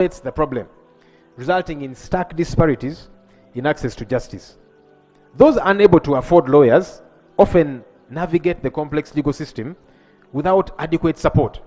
It's the problem, resulting in stark disparities in access to justice. Those unable to afford lawyers often navigate the complex legal system without adequate support.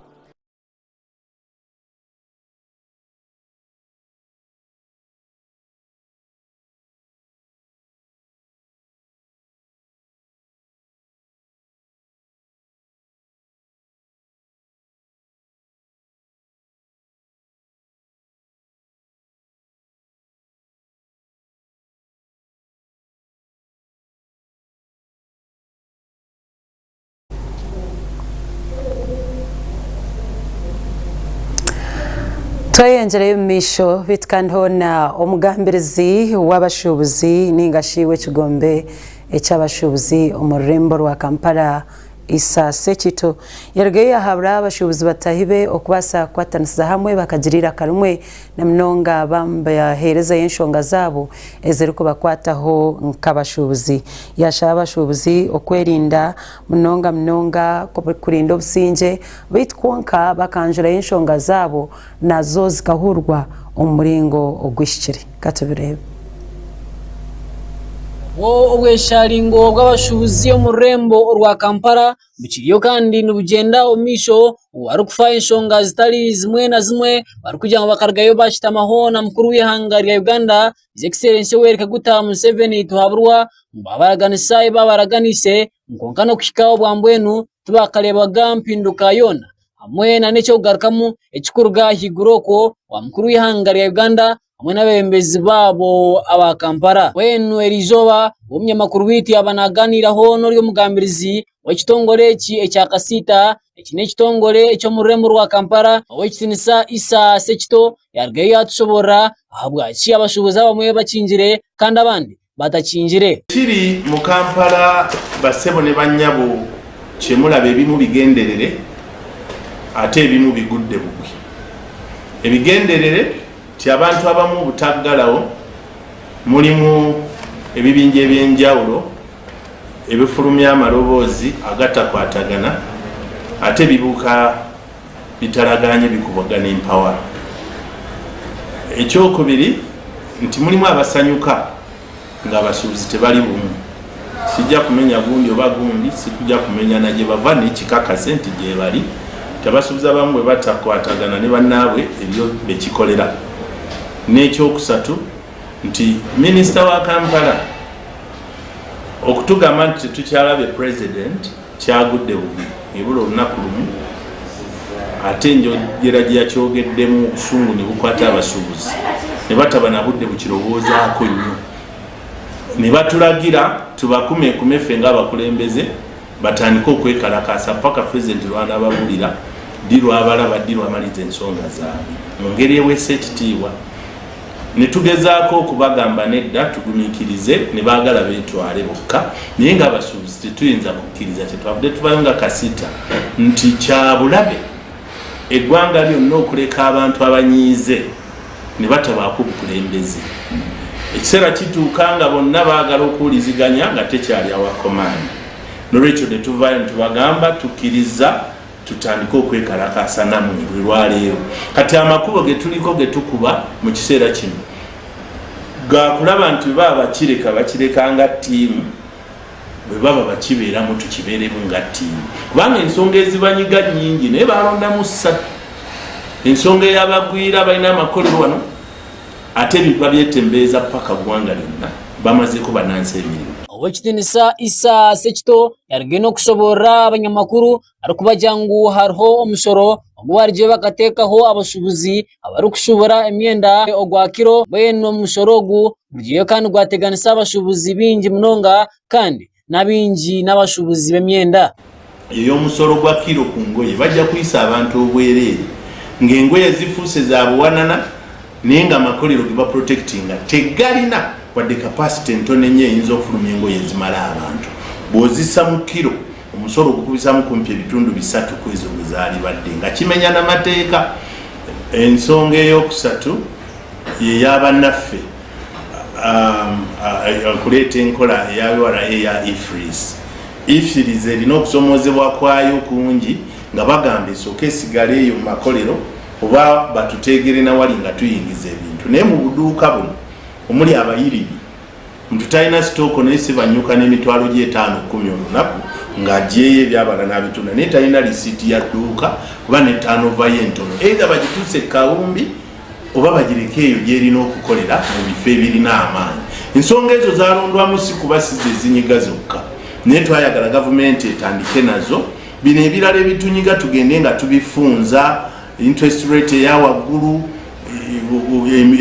Twayenjere misho bitkanho na omugambirizi w'abashubuzi ningashiwe kigombe eky'abashubuzi omurembo rwa Kampala Isa Sekito yargeye ahabra abashubuzi batahibe okubasa kwatanisa hamwe bakagirira karumwe na mnonga bamba hereza y'enshonga zabo ezeriko bakwataho nk'abashubuzi yasha abashubuzi okwerinda mnonga kurinda obusinje bitwonka bakanjura y'enshonga zabo nazo zikahurwa umuringo ogwishikire katubirebe obwesharingo bw'abashubuzi omurembo rwa Kampala bukiriyo kandi nubugenda omisho wari kufa enshonga zitali zimwe na zimwe bari kugira ngo bakargayo bashitamaho na mukuru w'ihanga rya Uganda His Excellency Yoweri Kaguta Museveni tuhaburwa babaraganisa babaraganise nkonkano kushikaho bwambwenu tubakarebaga mpinduka yona hamwe na necho kugarukamu ekikuruga higuroko wa mukuru w'ihanga rya Uganda hamwe n'abembezi babo aba Kampala wenu erizoba umnyamakuru witi abanaganiraho n'oryo mugambirizi w'ekitongole ekya Kasita ekine ekitongole ekyo murembo rwa Kampala w'ekitinisa Isa Sekito yargaye yatushobora ahabwa ki abashubuza bamwe bakinjire kandi abandi batakinjire kiri mu Kampala basebo ne banyabo kyemulabe ebimu bigenderere ate ebimu bigudde bugwi ebigenderere ti abantu abamu butaggalawo mulimu ebibinja ebyenjawulo ebifulumya amaloboozi agatakwatagana ate bibuuka bitalaganye bikubagana empawa. Ekyokubiri nti mulimu abasanyuka ng'abasuubuzi tebali bumu. Sijja kumenya gundi oba gundi, sikujja kumenya na gye bava n'ekikakase nti gye bali. Abasuubuzi abamu bwe batakwatagana ne bannaabwe ebyo bekikolera. N'ekyokusatu nti minisita wa Kampala okutugamba nti tukyalabe president kyagudde bubi ebula olunaku lumu ate njogera gye yakyogeddemu obusungu ne bukwata abasuubuzi ne bataba na budde bukirowoozaako nnyo ne batulagira tubakume ffe ng'abakulembeze batandike okwekalakaasa paka president lwanaababulira ddi lwabalaba ddi lwamaliza ensonga zaabwe mu ngeri eweesa ekitiibwa. Ne tugezaako okubagamba nedda tugumiikirize ne baagala beetwale bokka naye ng'abasuubuzi tetuyinza kukkiriza kyetwavudde tuvayo nga Kasita nti kyabulabe eggwanga lyonna okuleka abantu abanyiize ne batabaako bukulembeze. Ekiseera kituuka nga bonna baagala okuwuliziganya nga tekyali awakomanda. Nolwekyo ne tuvayo ne tubagamba tukkiriza tutandika okwekalakaasa nammwe lwe lwaleero. Kati amakubo ge tuliko ge tukuba mu kiseera kino gakulaba nti bwe baba bakireka nga ttiimu bwe baba bakibeeramu tukibeeremu nga ttiimu kubanga ensonga ezibanyiga nnyingi naye balondamu ssatu. Ensonga ey'abagwira balina amakolero wano ate biba byetembeeza paka ggwanga lyonna bamazeeko banansi emirimu. Owekitinisa Isa Sekito yarigena okusobora abanyamakuru arikubagira ngu hariho omusoro ogwarijye bakateekaho abashubuzi abari kushubura emyenda ogwa kiro bwenu omusoro ogu bugiye kandi gwateganisa abashubuzi bingi munonga kandi nabingi n'abashubuzi b'emyenda. Eyo omusoro gwa kiro ku ngoye bajja kuyisa abantu obwereere ng'engoye zifuuse za buwanana naye nga amakolero ge baprotectinga tegalina wadde capacity ntono ennyo eyinza okufulumya engoye ezimala abantu. Bw'ozissa mu kiro omusolo ogukubisamu kumpi ebitundu 3 ku ezo bwe zaali badde nga kimenya n'amateeka. Ensonga ey'okusatu y'ey'abannaffe okuleeta enkola eya URA eya IFRIS. IFRIS erina okusomoozebwa kwayo kungi nga bagamba esooka esigala eyo mu makolero oba batutegere na wali nga tuyingiza ebintu naye mu buduuka buno omuli abayiribi muntu talina sitooko naye sibanyuka n'emitwalo gy'etaano 10 olunaku ng'aggyeyo ebyabala n'abitunda naye talina lisiiti ya dduuka kuba ne taanova y'entono either bagituuse kawumbi oba bagireke eyo gy'erina okukolera mu bifo ebirina amaanyi. Ensonga ezo zalondwamu si kuba si ze zinyiga zokka naye twayagala gavumenti etandike nazo bino ebirala ebitunyiga tugende nga tubifunza interest rate eya waggulu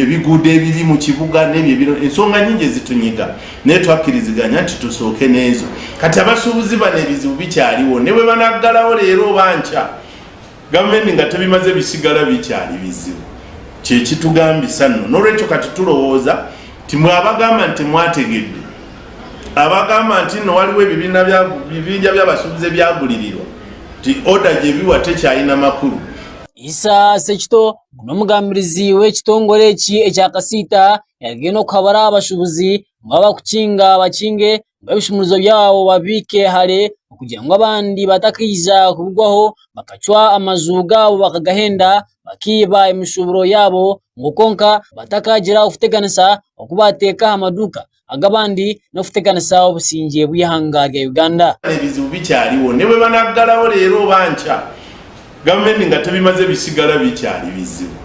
ebiguudo ebiri mu kibuga n'ebyo ensonga nyingi ezitunyiga naye twakkiriziganya nti tusooke n'ezo kati abasuubuzi bano ebizibu bikyaliwo ne bwe banaggalawo leero oba nkya gavumenti nga tebimaze bisigala bikyali bizibu kyekitugambisa nno n'olwekyo kati tulowooza ti mwabagamba nti mwategedde abagamba nti nno waliwo ebibinja by'abasuubuzi ebyagulirirwa ti oda gyebiwa tekyalina makulu. Isa Sekito n'omugambirizi w'ekitongole eki ekya Kasiita yagenda okuhabara abashubuzi nga bakukinga bakinge ebishumulizo byabo babiike hale okugira ngo abandi batakiriza kubugwaho bakacwa amazu gaabo bakagahenda bakiba emishuburo yabo ngokonka batakagira okuteganisa okubateeka amaduka agabandi n'okuteganisa obusinge bw'ihanga lya Uganda. Ebizibu bikyaliwo ne bwe banaggalawo leero oba nkya gavumenti nga tebimaze bisigala bikyali bizibu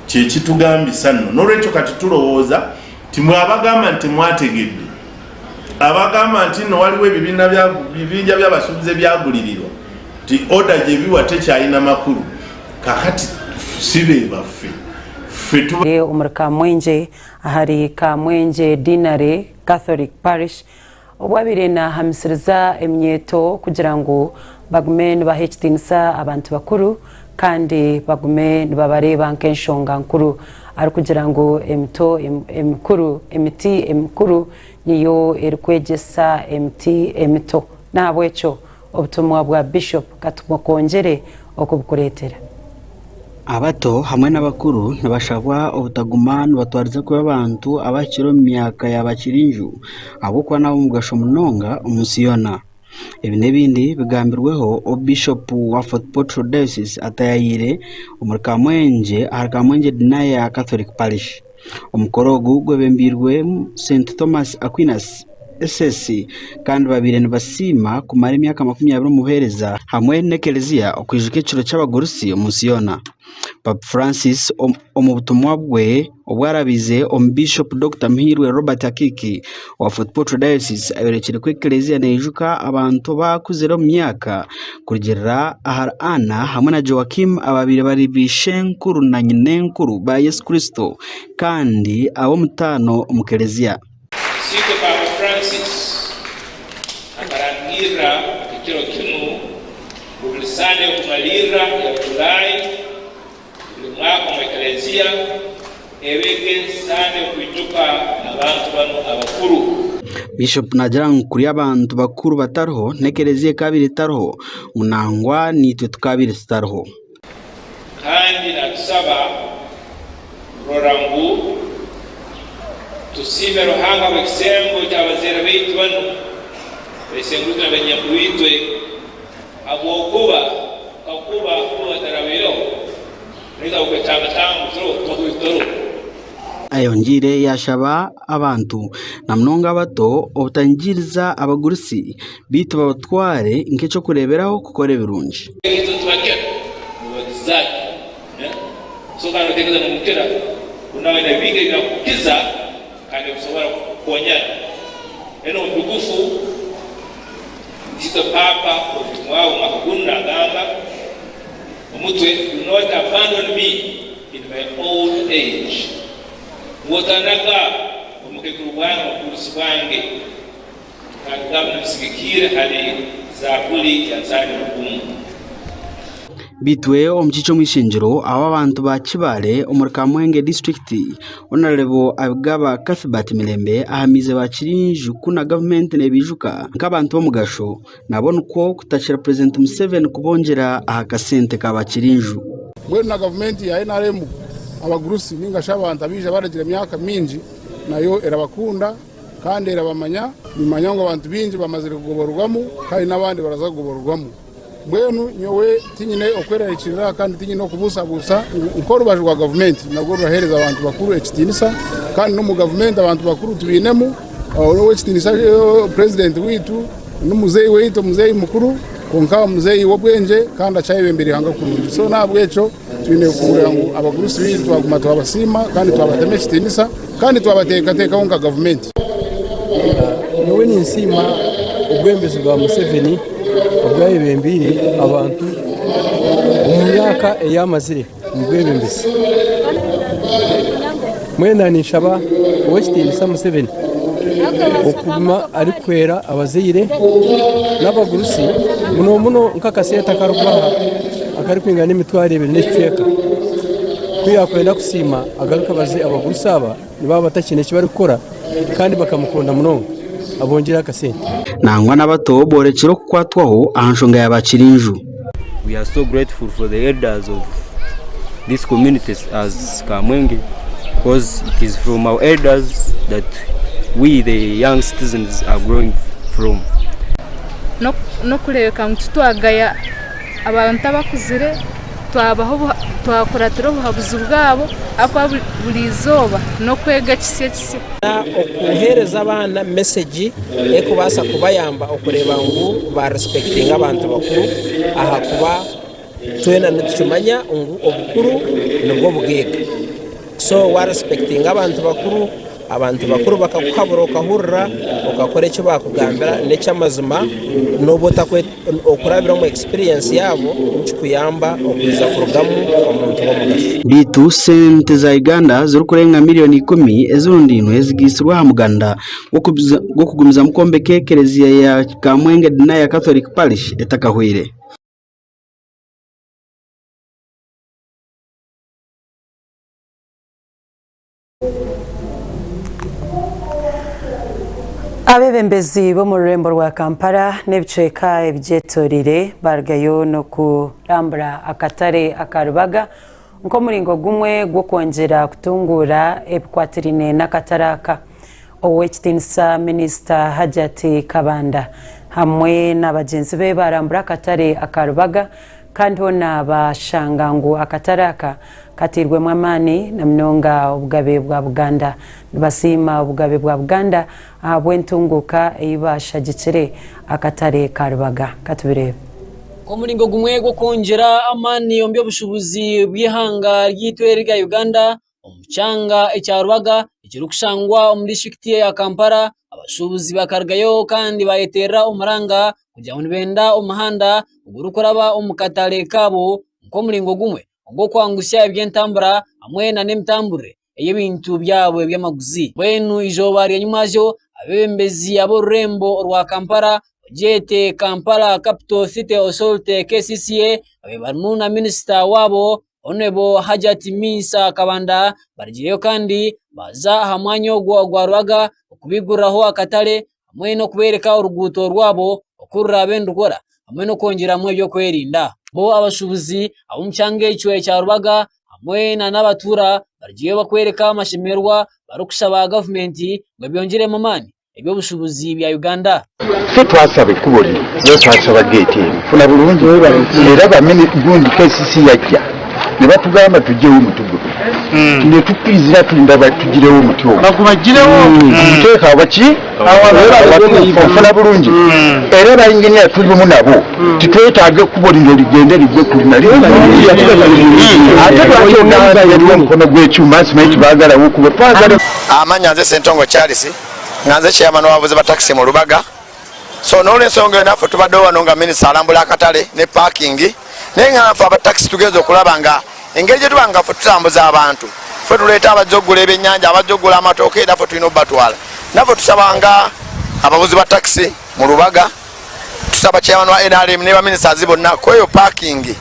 kyekitugambisa nno n'olwekyo kati tulowooza ti mwabagamba nti mwategedde abagamba nti nno waliwo ebibinja by'abasuubuzi ebyagulirirwa ti oda gyebiwa tekyalina makulu kakati sibe baffe omuri Kamwenje ahari Kamwenje Dinare Catholic Parish obwabire nahamisiriza emyeto kugira ngo bagume nibaha ekitiinisa abantu bakuru kandi bagume nibabareba nk'enshonga nkuru ari kugira ngo emiti emikuru niyo erikwegyesa emiti emito nahabwekyo obutumwa bwa Bishop katumukongere okubukureetera abato hamwe n'abakuru nibashabwa obutaguma nibatwariza kuba abantu abakiri omu myaka y'abakirinju ahabwokuba nabo mugasho munonga omunsi yona. Ebi n'ebindi bigambirweho Bishop wa Fort Portal Diocese atayayire omuri Kamwenje ahari Kamwenje Dinaya Catholic Parish. Omukoro ogu gwebembirwe St Thomas Aquinas SSC kandi babire nibasiima kumara emyaka 20 muhereza hamwe n'ekelezia okwijuka ekiro ky'abagurusi omunsi yona. Papa Francis omu butumwa bwe obwarabize Bishop Dr. Mhirwe Robert Akiki wa Fort Portal Diocese ayorekere ku ekelezia nejuka abantu bakuzira mu myaka kugerera ahari Ana hamwe na Joakim ababire bari bishenkuru na nyinenkuru ba Yesu Kristo kandi abo mutano mu kelezia. Siko Papa Francis akarangira ekiro kinu bulisane okumalira ya Julai mwaka mu ekelezia ebeke sane okwijuka abantu bano abakuru. Bishop Najang kuri abantu bakuru batariho n'ekelezia kabiri tariho munangwa nitwe tukabiri tutariho kandi natusaba rorangu tusibe ruhanga rw'ekisembo ky'abazera baitu bano besengutu n'abanyakubitwe habwokuba kakuba kubatarabiro neza ukwetangatanga turo ayongire yashaba abantu na mnonga abato obutangiriza abagurusi bitu babatware nk'ecyo kureberaho gukora birungi so kana tekeza n'umukira unawenda binge bya kukiza kandi usobora kuonyana eno ndugufu Tito Papa wao makuna gamba umutwe do not abandon me in my old age wotanaga umukekurwana kurusi wange kandi msikikire hali zakuli ya zani mugumu bitwe omukicho mwishingiro aba abantu ba Kibale omuri Kamwenge district onarebo abgaba Cuthbert Milembe ahamize bakirinju kuna government nebijuka nk'abantu bomugasho nabona uko kutashira President Museveni kubongera ahakasente kabakirinju bwe na government ya NRM abagurusi ninga shabantu abije baragira myaka mingi nayo erabakunda kandi erabamanya bimanya ngo abantu bingi bamazire kugoborwamo kandi nabandi baraza kugoborwamo mbwenu nyowe tinyine okwerarikirira kandi tinyine okubusabusa nk'orubaje rwa gavumenti nagwo rurahereza abantu bakuru ekitinisa kandi no mu gavumenti abantu bakuru tubinemu ekitinisa president witu n'umuzeyi weitu umuzeyi mukuru konka umuzeyi w'obwenje kandi acayibembere hanga kurungi so nabwo eco twine kugira ngo abagurusi bitu twaguma twabasima kandi twabateme ekitinisa kandi twabateeka onka gavumenti nyowe ninsima obwembezi bwa Museveni obwayibembire abantu mu myaka eyamazire mu bwebembezi mwena nishaba owekitinisa Museveni okuguma ari kwera abazeire n'abagurusi muno nk'akaseta karukubaha akari kwingana n'imitwaro 2 n'ekicweka kwiyakwenda kusima agaruka baze abagurusi aba niba batakine kibari gukora kandi bakamukunda muno abongera akasente nangwa n'abato borekero kukwatwaho ahanshonga y'abakirinju. We are so grateful for the elders of these communities as Kamwenge, because it is from our elders that we the young citizens are growing from. No kureka mutwagaya abantu abakuzire twabaho twakoratira ubuhabuzi bwabo akwa buri zoba no kwega kise okuhereza abana message ekubasa kubayamba okureba ngo ba respecting abantu bakuru aha kuba twena nituchumanya ngo obukuru nibwo bugeka so wa respecting abantu bakuru bakakuhabura okahurira okakora icyo bakugambira n'ecyamazima n'obota okurabira mu experience yabo nkikuyamba okwiza kurugamu omuntu w'omugasho. Bitu sente za Uganda ziri kurenga miliyoni 10 ezirundinwe zigisirwa ha muganda gwo kugumiza mukombe kekerezia ya Kamwenge dina ya Catholic Parish etakahwire. Abebembezi bo mu rurembo rwa Kampala n'ebicweka ebyetorire bargayo no kurambura akatare akarubaga nko muringo gumwe gwo kongera kutungura ebikwatirine n'akataraka. Owekitinisa Minister Hajati Kabanda hamwe n'abagenzi be barambura akatare akarubaga kandi hona bashanga ngo akataraka katirwe mwamani na mnonga obugabe bwa Buganda basima obugabe bwa Buganda abwentunguka eyibasha gicere akatare karubaga katubirebe ko muringo gumwe gwo kongera amani yombe obushubuzi bw'ihanga ryitwe rya Uganda omucanga ecyarubaga ekirukushangwa mu district ya Kampala abashubuzi bakargayo kandi bayetera umuranga kujya mu benda umuhanda ugurukoraba umukatare kabo nko muringo gumwe ngo kwangusya ebyentambura amwe na nemtambure eyebintu byabo byamaguzi bwenu ijoba rya nyumajo abembezi abo Rembo rwa Kampala jete Kampala Capital City Authority KCCA abebarmu na minister wabo Onebo Hajati Misa Kabanda barigireyo kandi baza hamwanyo gwarwaga okubiguraho akatare amwe no kubereka uruguto rwabo okurra bendukora amwe no kongera mu byo kwerinda bo abashubuzi abumcyange icwe cya rubaga amwe na nabatura barigiye bakwereka amashimerwa barukushaba government ngo byongere mu mani ebyo bushubuzi bya Uganda fe twasabe kubori yo twasaba gate funa bulungi era ba gundi KCC yakya ne batugamba tujewo mutugo ne tukizira tulinda batugirewo mutyo bakubagirewo muteka abachi funa bulungi era ba engineer tulimu nabo tutwetage kubori ngo ligende ligwe kulinali ate twatondanga yaliwo mukono gw'ekyuma simenti bagala wokuba twagala amanyanze Sentongo Charles nganze chairman wabuze ba taxi mu Rubaga so nole nsonga naffe tubadde wano nga minister alambula akatale ne parking nenga nafa ba taxi tugezo okulabanga engeri gye tubanga ffe tutambuza abantu ffe tuleeta abajogula ebyennyanja abajogula amatooke era ffe tulina obbatwala naffe tusabanga abavuzi ba taxi mu Rubaga tusaba chairman wa NRM ne ba ministers bonna kweyo parking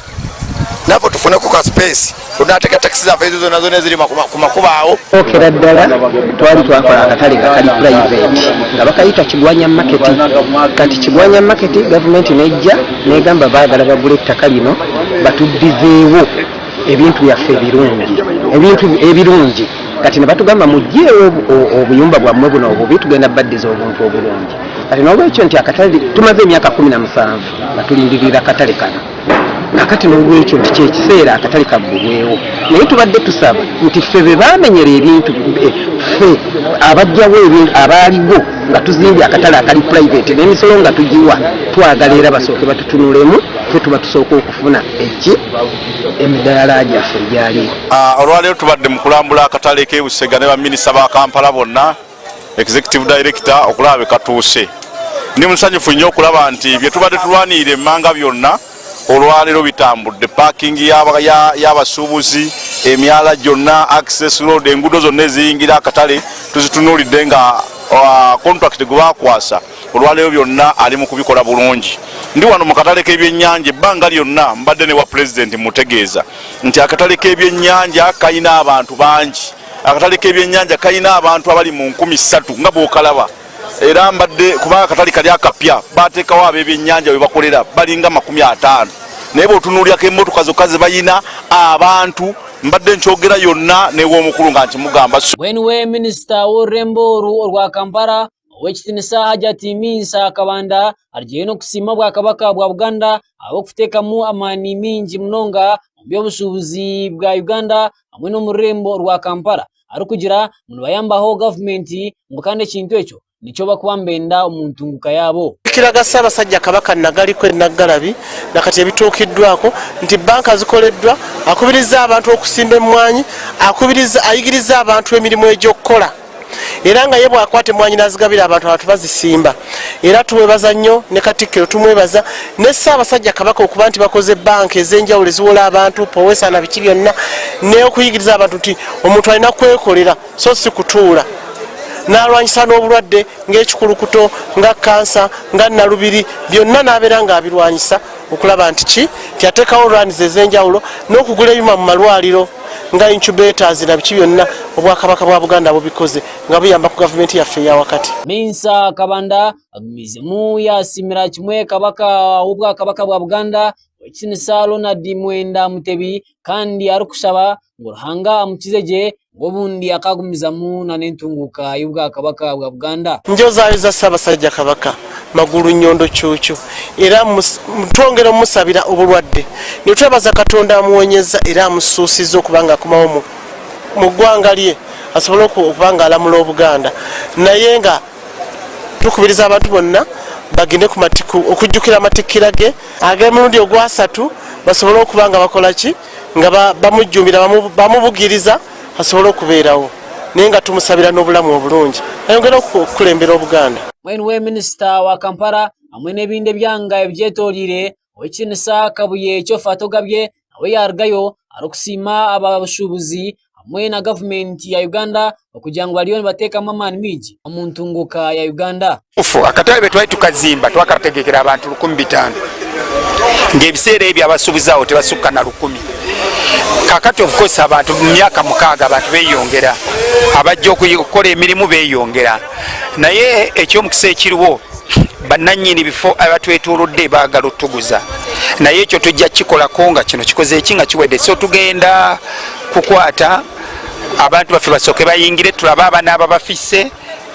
naffe tufuneko ka space tunateka taxi za fezo nazo neziri kumakubaawo okera ddala twali twakola akatale kali private nga bakayita Kigwanya market kati Kigwanya market government nejja negamba baagala bagule ettaka lino batuddizeewo ebintu byaffe ebirungi kati ne batugamba mujjeewo obuyumba bwammwe buno obubi tugenda baddiza obuntu obulungi kati n'olwekyo nti akatale tumaze emyaka 17 nga tulindirira akatale kano nakati n'olwekyo nti kyekiseera akatale kaggulwewo naye tubadde tusaba nti ffe be baamenyera ebintu ffe abajjawo abaaliwo nga tuzimbye akatale akali private n'emisolo nga tugiwa twagala era basooke batutunulemu ffe tuba tusooka okufuna emidaala gyaffe egyali olwaleero tubadde mu kulambula akatale k'Ebusega ne baminisita ba Kampala bonna executive director okulaba katuuse ndi musanyufu nnyo okulaba nti bye tubadde tulwanirira emmanga byonna olwaleero bitambudde parking y'abasuubuzi emyala gyonna access road enguudo zonna eziyingira akatale tuzitunuulidde nga contract gwe baakwasa olwaleero byonna ali mu kubikola bulungi. Ndi wano mu katale k'ebyennyanja ebbanga lyonna mbadde ne wa president mutegeeza nti akatale k'ebyennyanja kalina abantu bangi, akatale k'ebyennyanja kalina abantu abali mu 3,000 nga bw'okalaba era mbadde kuba akatale kali akapya baateekawo ab'ebyennyanja bwe bakolera balinga 50 naye bw'otunuulyako emmotoka zokka ze bayina abantu mbadde nkyogera yonna n'ew'omukulu nga nkimugamba. Wenwe minisita w'orurembo olwa Kampala ow'ekitinisa Hajat Minsa Kabanda aligiye no kusima Bwakabaka bwa Buganda ab'okuteekamu amaani mingi munonga mu by'obusuubuzi bwa Uganda hamwe n'omururembo olwa Kampala arikugira muno bayambaho gavumenti mbukande ekintu ekyo nicho bakuwambenda omuntu nguka yabo. Kiraga Ssaabasajja Kabaka nagaliko Naggalabi nakati ebituukiddwako nti banka zikoleddwa akubiriza abantu okusimba emmwanyi ayigiriza abantu emirimu egy'okkola era nga ye bw'akwata emmwanyi n'azigabira abantu bazisimba era tumwebaza nnyo ne Katikkiro tumwebaza ne Ssaabasajja Kabaka okuba nti bakoze banka ez'enjawulo eziwola abantu powesa na biki byonna ne okuyigiriza abantu nti omuntu alina kwekolera so si kutuula n'alwanyisa n'obulwadde ng'ekikulukuto nga kansa nga nalubiri byonna n'abeera ng'abirwanyisa okulaba nti ateekawo rwaniz ez'enjawulo n'okugula ebyuma mu malwaliro nga incubators na biki byonna Obwakabaka bwa Buganda bubikoze nga buyamba ku gavumenti yaffe eya wakati. Minsa Kabanda agumizemu yasimira kimwe Kabaka w'Obwakabaka bwa Buganda ekitinisa Ronald Mwenda Mutebi kandi arikusaba ng'Ruhanga amukizeje ngobundi akagumizamu na n'entunguka y'Obwakabaka bwa Buganda. Njozaaliza Ssaabasajja Kabaka magulu nnyondo cyucyu era mutongera omusabira obulwadde nitwebaza Katonda amuwonyeza era amusuusiza okubanga akumawo mu ggwanga lye asobole okubanga alamula Obuganda naye nga tukubiriza abantu bonna bagende ku matiku okujjukira amatikkira ge ag'emulundi ogwasatu basobole okubanga bakola ki nga bamujjumbira bamubugiriza asobole okubeerawo naye nga tumusabira n'obulamu obulungi ayongera okukulembera Obuganda. Wenwe minisita wa Kampala hamwe n'ebindi ebyanga ebyetoolire ow'ekitinisa Kabuye Kyofatogabye nawe yarugayo arikusiima abashubuzi hamwe na gavumenti ya Uganda okugira ngu baliyo nibateekamu amaani mingi mu ntunguka ya Uganda. Akatale bwe twali tukazimba twakategekera abantu 500 ng'ebiseera ebyo abasuubuzi awo tebasukka na 10. Kakati of course abantu mu myaka 6 abantu beeyongera abajja okukola emirimu beeyongera naye ekyomukisa ekiriwo bannannyini bifo abatwetoolodde baagala otuguza naye ekyo tujja kikolako nga kino kikoze eki nga kiwedde so tugenda kukwata abantu baffe basooke bayingire tulabe abaana ababafisse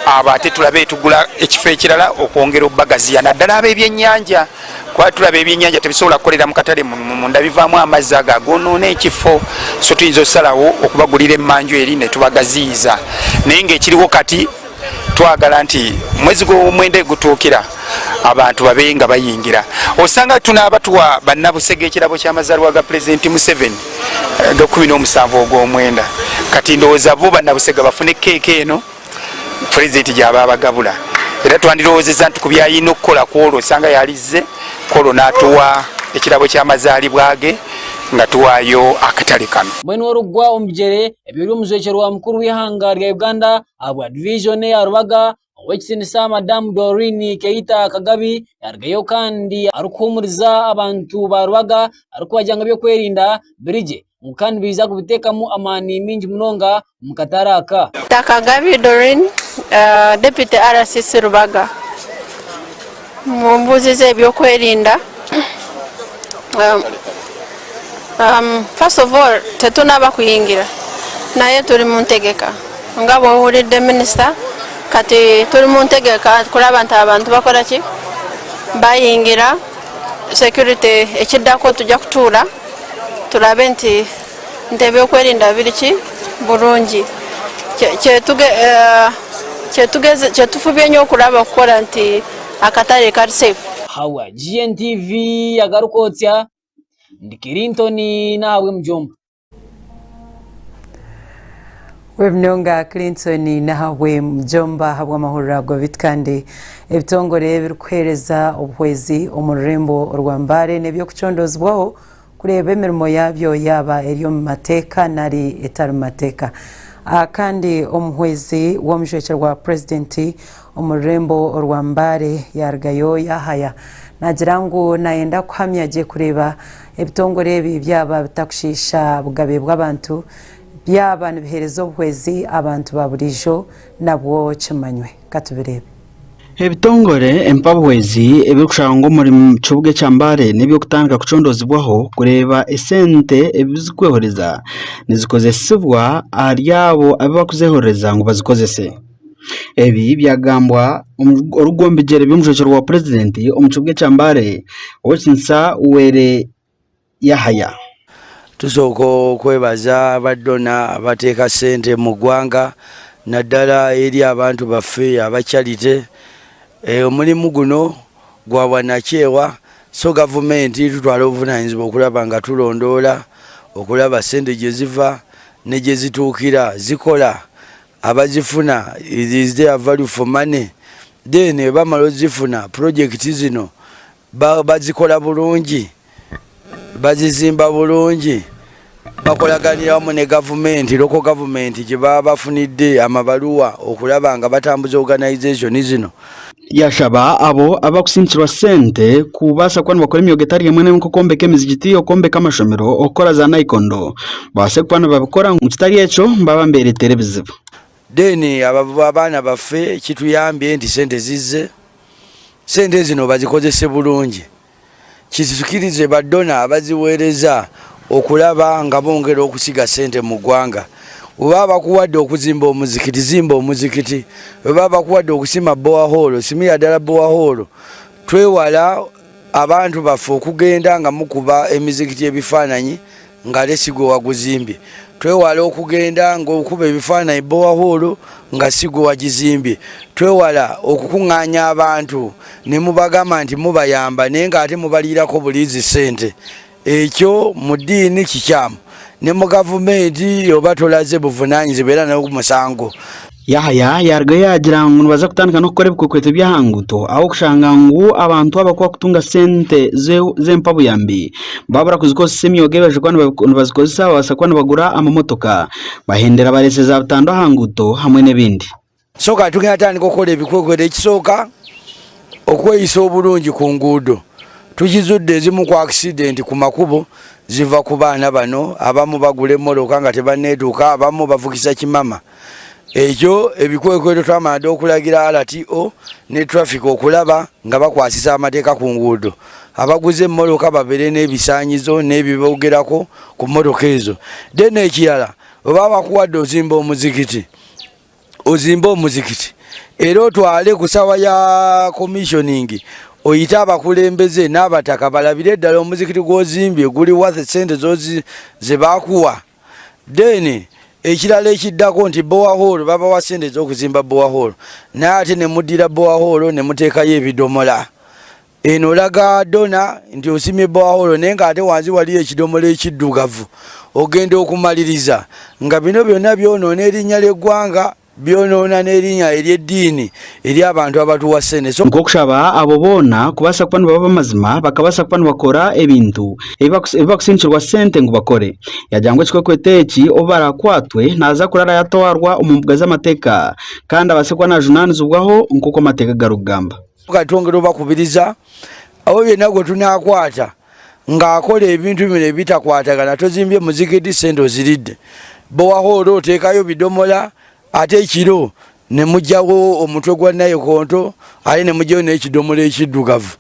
abo ate tulabe tugula ekifo ekirala okwongera obbagaziya naddala ab'ebyennyanja kuba tulaba ebyennyanja tebisobola kukolera mu katale munda bivaamu amazzi ago agonoona ekifo so tuyinza osalawo okubagulira emmanju eri ne tubagaziyiza naye ng'ekiriwo kati twagala nti mwezi gw'omwenda gutuukira abantu babe nga bayingira osanga tunaaba tuwa bannabusega ekirabo ky'amazaalibwa ga Pulezidenti Museveni ga 17 ogw'omwenda kati ndowooza bo bannabusega bafune keeke eno Pulezidenti gy'aba abagabula era twandirowoozezza nti ku byayina okukola kwolwo osanga yalizze kwolwo n'atuwa ekirabo ky'amazaalibwa ge nga tuwaayo akatale kano. Mwenu orugwa omujere ebyoli omuzwekyerwa mukuru w'ihanga lya Uganda abwa division ya Rubaga ow'ekitinisa Madamu Doreen Keita Kagabi yarugayo kandi arikuhumuriza abantu ba Rubaga arikubajanga byokwerinda birije mukandi biza kubiteekamu amaani mingi munonga mu katare aka. Kagabi Doreen Deputy RCC Rubaga mumbuzize ebyokwerinda first of all tetunaba kuyingira naye tuli mu ntegeka nga bw'owulidde minisita kati tuli mu ntegeka kulaba nti abantu bakola ki bayingira security ekiddako tujja kutuula tulabe nti ebyokwerinda biri ki bulungi kyetufubye nnyo okulaba okukola nti akatale kali safe. Hawa GNTV yagarukotya ndi Clinton nawe mjomba. Webnonga Clinton nawe mjomba habwa mahurira go bitkande ebitongore birukwereza obwezi omurembo rwambare nebyo kuchondozwaho kureba emirimo yabyo yaba eriyo mu mateka nari etari mu mateka. Kandi omuhwezi w'omushekera wa presidenti omurembo rwambare yargayo yahaya nagira ngo nayenda kuhamya je kureba ebitongore ebi byaba bitakushisha bugabe bw'abantu byaba nibihereza obwezi abantu baburijo nabwo kimanywe katubirebe. Ebitongore empabwezi ebikushanga muri kibuga cyambare nebyo kutanga kuchondozibwaho kureba esente ebizikwehoreza nizikozesebwa aryabo abakuzehoreza ngo bazikozese. Ebi byagambwa orugombejere by'umushekero wa president omukibuga cyambare okinsa were yahaya. Tusoko kwebaza badona abateeka sente mu ggwanga naddala eri abantu baffe abakyalite. Omulimu guno gwa bwanakyewa so gavumenti tutwala obuvunanyizibwa okulaba nga tulondoola okulaba sente gye ziva ne gye zituukira zikola abazifuna is there value for money then bamala ozifuna projekiti zino bazikola bulungi bazizimba bulungi bakolaganira wamu ne gavumenti local government gye baba bafunidde amabaluwa okulaba nga batambuza organization zino. Yashaba abo abakusinchirwa sente kubasa kwani bakora emyogo etari emwe n'emwe kokombeka emizigiti okombeka amashomero okora za naikondo base kwani babikora mu kitari ekyo baba mbere televizivu. Deni abana baffe kituyambye nti sente zizze sente zino bazikozese bulungi kizitukirize badona abaziweereza okulaba nga bongera okusiga sente mu ggwanga. Oba bakuwadde okuzimba omuzikiti zimba omuzikiti, oba bakuwadde okusima borehole simira ddala borehole. Twewala abantu baffe okugenda nga mukuba emizikiti ebifaananyi nga lesigo waguzimbye. Twewala okugenda ng'okuba ebifaananyi borehole nga sigo wagizimbye. Twewala okukuŋŋaanya abantu ne mubagamba nti mubayamba naye ng'ate mubaliirako buliizi sente. Ekyo mu ddiini kikyamu. Ne mu gavumenti oba tolaze buvunanyizibwa era n'omusango. Yahaya yargayo yagira ngo baza kutandika no gukora ibikokwete byahanguto aho kushanga ngo abantu abakuba kutunga sente zempabu yambi babura kuzikozesa emyogo ebeje kwani bazikozesa basakwana bagura amamotoka bahendera bareseza butando hanguto hamwe nebindi. Soka tugenda tandika okukola ebikokwete ekisooka okweyisa obulungi ku nguudo. Tujizudde ezimu ku accident ku makubo ziva ku baana bano abamu bagula emmoloka nga tebanneetuuka abamu bavugisa kimama. Ekyo ebikwekweto twamala okulagira RTO ne traffic okulaba nga bakwasisa amateeka ku nguudo. Abaguze emmoloka babeere n'ebisaanyizo n'ebibogerako ku mmotoka ezo. Then ekirala oba bakuwadde ozimba omuzikiti era otwale ku sawa ya commissioning oyita abakulembeze n'abataka balabire eddala omuzikiti gw'ozimbye guli worth sente zozi ze bakuwa. Then ekirala ekiddako nti borehole baba wa sente z'okuzimba borehole naye ate ne muddira borehole ne muteekayo ebidomola. Eno olaga dona nti osimye borehole naye ng'ate wansi waliyo ekidomola ekiddugavu ogenda okumaliriza nga bino byonna byonoona erinnya ly'eggwanga byonoona n'erinnya ery'eddiini eri abantu abatuwa sente. Nkokushaba abo boona kubasa kwani baba mazima bakabasa kwani bakora ebintu ebibakusinchirwa sente ngo bakore. Yajangwa ekikokwete eki obara kwatwe naza kurara yatwarwa omumbuga z'amateka kandi abasekwa na junanizibwaho nk'uko amateka garugamba. Katongera bakubiriza abo byonna gwe tunaakwata ng'akola ebintu bino ebitakwatagana tozimbye muzikiti sente oziridde. Borehole oteekayo bidomola ate ekiro ne mujjawo omutwe gwa nayikonto ate ne mujjawo n'ekidomola ekiddugavu.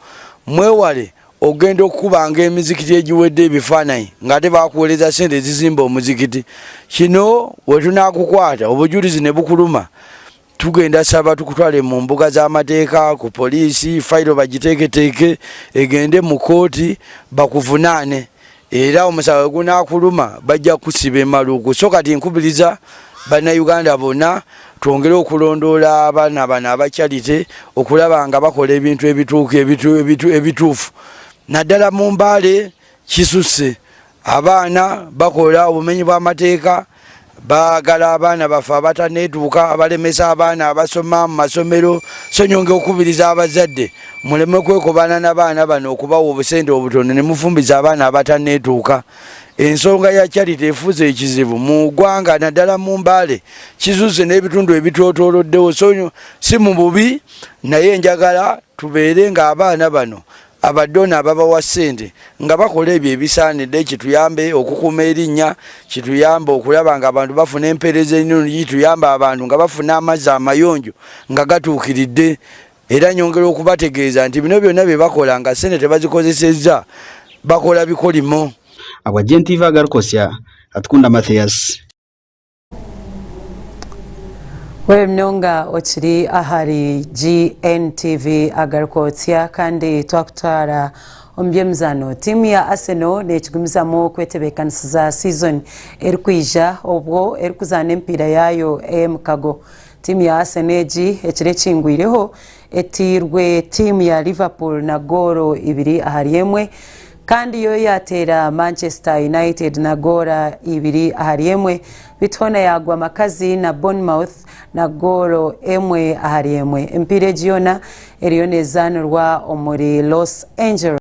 Mwewale ogenda okukubanga emizikiti egiwedde ebifaananyi ng'ate bakuweereza sente ezizimba omuzikiti. Kino we tunaakukwata obujulizi ne bukuluma tugenda saba tukutwale mu mbuga z'amateeka ku poliisi fayiro bagiteeketeeke egende mu kooti bakuvunaane era omusawo gunaakuluma bajja kusiba emalugu. So kati nkubiriza bannayuganda bonna twongere okulondoola abaana bano abakyalite okulaba nga bakola ebintu ebituufu. Naddala mu Mbale kisusse abaana bakola obumenyi bw'amateeka baagala abaana baffe abataneetuuka abalemesa abaana abasoma mu masomero. So nyonge okubiriza abazadde muleme kwekobana n'abaana bano okubawa obusente obutono ne mufumbiza abaana abataneetuuka. Ensonga ya charity efuze ekizibu mu ggwanga naddala mu Mbale kisusse n'ebitundu ebitwetooloddewo. So si mu bubi naye njagala tubeere nga abaana bano abadona ababawa ssente nga bakola ebyo ebisaanidde kituyambe okukuuma erinnya, kituyambe okulaba nga abantu bafuna empeereza ennungi, kituyambe abantu nga bafuna amazzi amayonjo nga gatuukiridde. Era nyongera okubategeeza nti bino byonna bye bakola nga ssente tebazikozesezza bakola bikolimo. Agenti Vagarkosya atukunda Mathias. Wemnonga ochiri ahari GNTV Agarkotya kandi twakutara ombyemzano timu ya Arsenal nechigumizamo kwetebekanisiza season erikwija obwo erikuzana empira yayo Mukago. Timu ya Arsenal ekire kingwireho etirwe timu ya Liverpool na goro 2-1 kandi yo yatera Manchester United na gora 2-1 bitona yagwa makazi na Bournemouth na goro 1-1 empire jiona erionezanurwa omuri Los Angeles.